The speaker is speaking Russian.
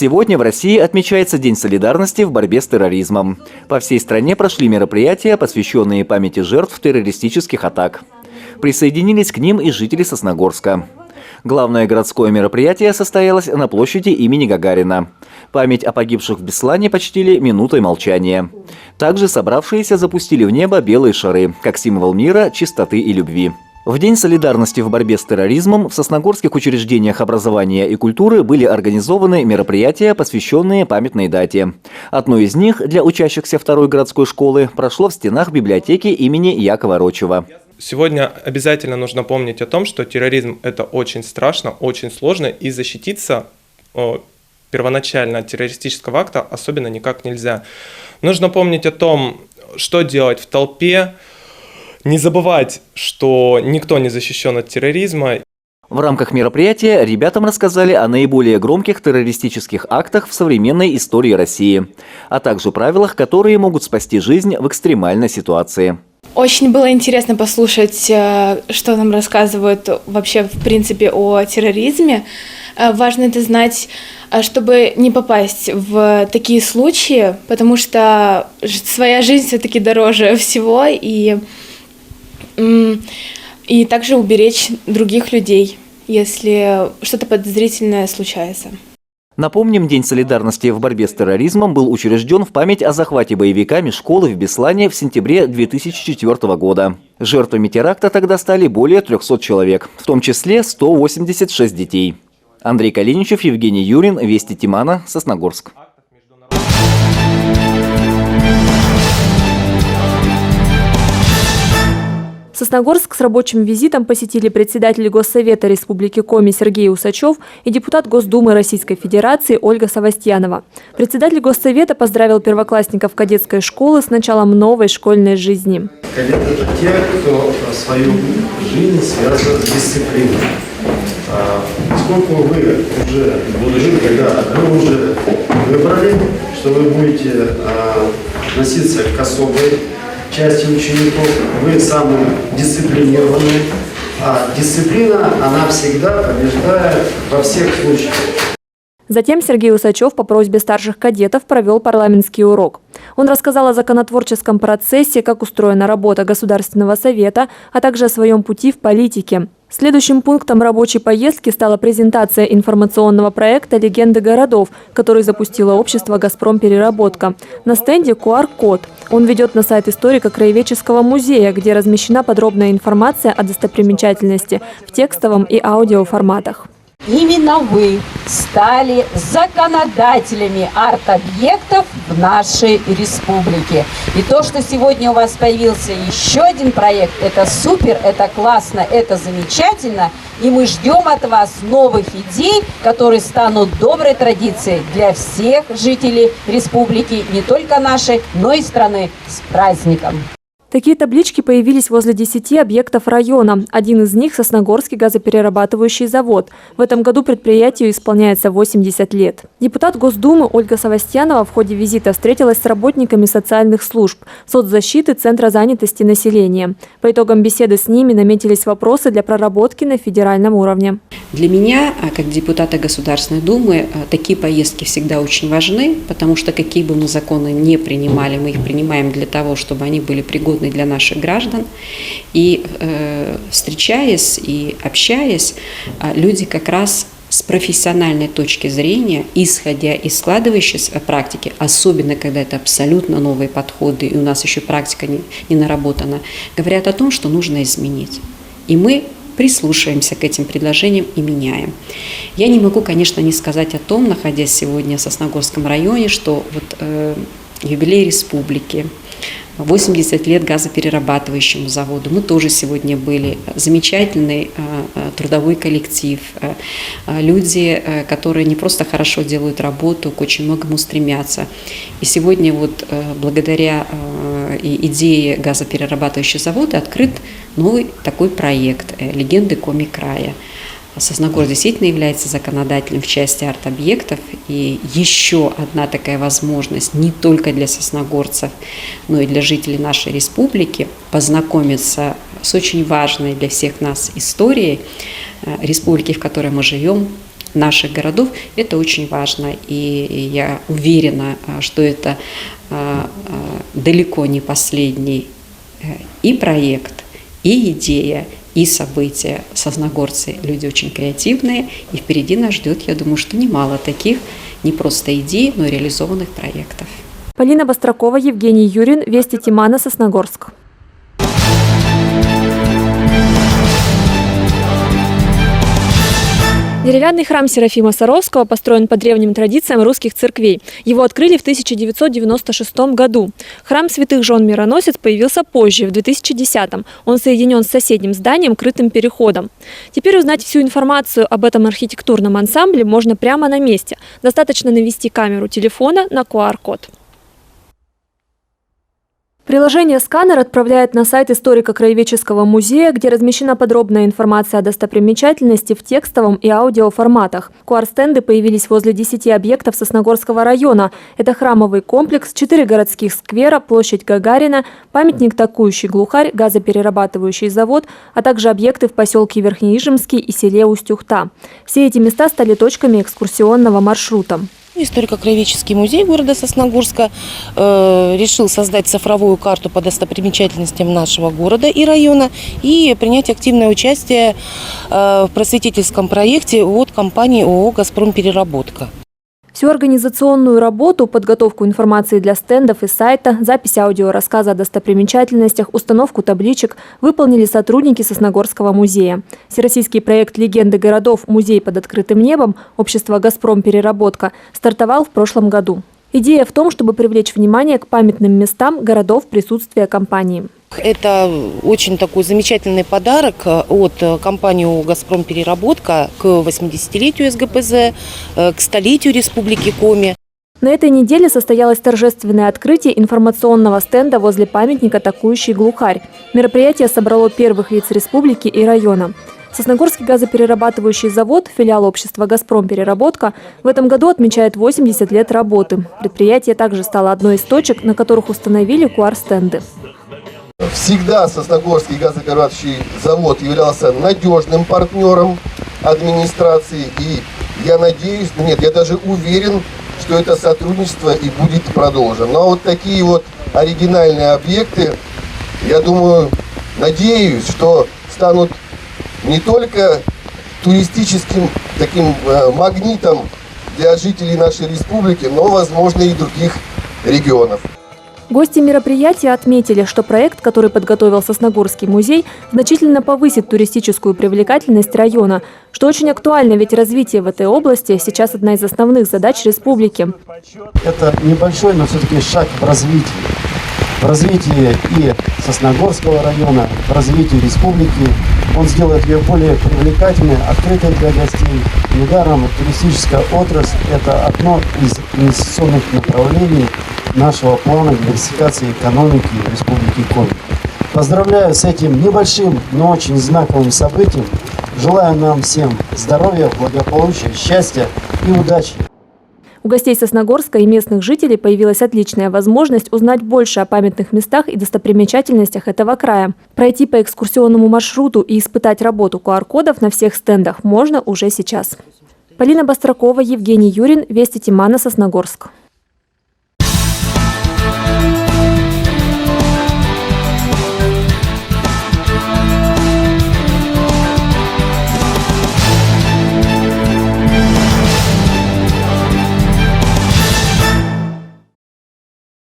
Сегодня в России отмечается День солидарности в борьбе с терроризмом. По всей стране прошли мероприятия, посвященные памяти жертв террористических атак. Присоединились к ним и жители Сосногорска. Главное городское мероприятие состоялось на площади имени Гагарина. Память о погибших в Беслане почтили минутой молчания. Также собравшиеся запустили в небо белые шары, как символ мира, чистоты и любви. В День солидарности в борьбе с терроризмом в сосногорских учреждениях образования и культуры были организованы мероприятия, посвященные памятной дате. Одно из них для учащихся второй городской школы прошло в стенах библиотеки имени Якова Рочева. Сегодня обязательно нужно помнить о том, что терроризм – это очень страшно, очень сложно, и защититься первоначально от террористического акта особенно никак нельзя. Нужно помнить о том, что делать в толпе, не забывать, что никто не защищен от терроризма. В рамках мероприятия ребятам рассказали о наиболее громких террористических актах в современной истории России, а также правилах, которые могут спасти жизнь в экстремальной ситуации. Очень было интересно послушать, что нам рассказывают вообще в принципе о терроризме. Важно это знать, чтобы не попасть в такие случаи, потому что своя жизнь все-таки дороже всего, и также уберечь других людей, если что-то подозрительное случается. Напомним, День солидарности в борьбе с терроризмом был учрежден в память о захвате боевиками школы в Беслане в сентябре 2004 года. Жертвами теракта тогда стали более 300 человек, в том числе 186 детей. Андрей Калиничев, Евгений Юрин, Вести Тимана, Сосногорск. Сосногорск с рабочим визитом посетили председатель Госсовета Республики Коми Сергей Усачев и депутат Госдумы Российской Федерации Ольга Савастьянова. Председатель Госсовета поздравил первоклассников кадетской школы с началом новой школьной жизни. Кадеты – это те, кто свою жизнь связывает с дисциплиной. Поскольку вы уже выбрали, что вы будете относиться к особой части учеников, вы самые дисциплинированные, а дисциплина, она всегда побеждает во всех случаях. Затем Сергей Усачев по просьбе старших кадетов провел парламентский урок. Он рассказал о законотворческом процессе, как устроена работа Государственного совета, а также о своем пути в политике. Следующим пунктом рабочей поездки стала презентация информационного проекта «Легенды городов», который запустило общество «Газпром Переработка». На стенде QR-код. Он ведет на сайт историко-краеведческого музея, где размещена подробная информация о достопримечательности в текстовом и аудиоформатах. Именно вы стали законодателями арт-объектов в нашей республике. И то, что сегодня у вас появился еще один проект, это супер, это классно, это замечательно. И мы ждем от вас новых идей, которые станут доброй традицией для всех жителей республики, не только нашей, но и страны. С праздником! Такие таблички появились возле 10 объектов района. Один из них – Сосногорский газоперерабатывающий завод. В этом году предприятию исполняется 80 лет. Депутат Госдумы Ольга Савастьянова в ходе визита встретилась с работниками социальных служб, соцзащиты, Центра занятости населения. По итогам беседы с ними наметились вопросы для проработки на федеральном уровне. Для меня, как депутата Государственной Думы, такие поездки всегда очень важны, потому что какие бы мы законы не принимали, мы их принимаем для того, чтобы они были пригодны для наших граждан. И встречаясь и общаясь, люди как раз с профессиональной точки зрения, исходя из складывающейся практики, особенно когда это абсолютно новые подходы, и у нас еще практика не наработана, говорят о том, что нужно изменить. И мы прислушаемся к этим предложениям и меняем. Я не могу, конечно, не сказать о том, находясь сегодня в Сосногорском районе, что юбилей республики, 80 лет газоперерабатывающему заводу. Мы тоже сегодня были. Замечательный трудовой коллектив. Люди, которые не просто хорошо делают работу, к очень многому стремятся. И сегодня благодаря идее газоперерабатывающего завода открыт новый такой проект «Легенды Коми-края». Сосногор действительно является законодателем в части арт-объектов, и еще одна такая возможность не только для сосногорцев, но и для жителей нашей республики познакомиться с очень важной для всех нас историей республики, в которой мы живем, наших городов. Это очень важно, и я уверена, что это далеко не последний и проект, и идея, и события. Сосногорцы – люди очень креативные, и впереди нас ждет, я думаю, что немало таких не просто идей, но и реализованных проектов. Полина Бастракова, Евгений Юрин, Вести Тимана, Сосногорск. Деревянный храм Серафима Саровского построен по древним традициям русских церквей. Его открыли в 1996 году. Храм святых жен Мироносец появился позже, в 2010-м. Он соединен с соседним зданием крытым переходом. Теперь узнать всю информацию об этом архитектурном ансамбле можно прямо на месте. Достаточно навести камеру телефона на QR-код. Приложение «Сканер» отправляет на сайт историко-краеведческого музея, где размещена подробная информация о достопримечательности в текстовом и аудиоформатах. QR-стенды появились возле 10 объектов Сосногорского района. Это храмовый комплекс, 4 городских сквера, площадь Гагарина, памятник «Такующий глухарь», газоперерабатывающий завод, а также объекты в поселке Верхнеижемский и селе Устюхта. Все эти места стали точками экскурсионного маршрута. Историко-краеведческий музей города Сосногорска решил создать цифровую карту по достопримечательностям нашего города и района и принять активное участие в просветительском проекте от компании ООО «Газпром-переработка». Всю организационную работу, подготовку информации для стендов и сайта, запись аудиорассказа о достопримечательностях, установку табличек выполнили сотрудники Сосногорского музея. Всероссийский проект «Легенды городов. Музей под открытым небом» общества «Газпром-переработка» стартовал в прошлом году. Идея в том, чтобы привлечь внимание к памятным местам городов присутствия компании. Это очень такой замечательный подарок от компании «Газпром-переработка» к 80-летию СГПЗ, к столетию Республики Коми. На этой неделе состоялось торжественное открытие информационного стенда возле памятника «Такующий глухарь». Мероприятие собрало первых лиц республики и района. Сосногорский газоперерабатывающий завод, филиал общества «Газпром-переработка», в этом году отмечает 80 лет работы. Предприятие также стало одной из точек, на которых установили QR-стенды. Всегда Сосногорский газоперерабатывающий завод являлся надежным партнером администрации. И я надеюсь, нет, я даже уверен, что это сотрудничество и будет продолжено. Но вот такие вот оригинальные объекты, я думаю, надеюсь, что станут не только туристическим таким магнитом для жителей нашей республики, но, возможно, и других регионов. Гости мероприятия отметили, что проект, который подготовил Сосногорский музей, значительно повысит туристическую привлекательность района, что очень актуально, ведь развитие в этой области сейчас одна из основных задач республики. Это небольшой, но все-таки шаг в развитии. В развитии и Сосногорского района, в развитии республики. Он сделает ее более привлекательной, открытой для гостей. Недаром туристическая отрасль – это одно из инвестиционных направлений нашего плана диверсификации экономики Республики Коми. Поздравляю с этим небольшим, но очень знаковым событием. Желаю нам всем здоровья, благополучия, счастья и удачи. У гостей Сосногорска и местных жителей появилась отличная возможность узнать больше о памятных местах и достопримечательностях этого края. Пройти по экскурсионному маршруту и испытать работу QR-кодов на всех стендах можно уже сейчас. Полина Бастракова, Евгений Юрин, Вести Тимана, Сосногорск.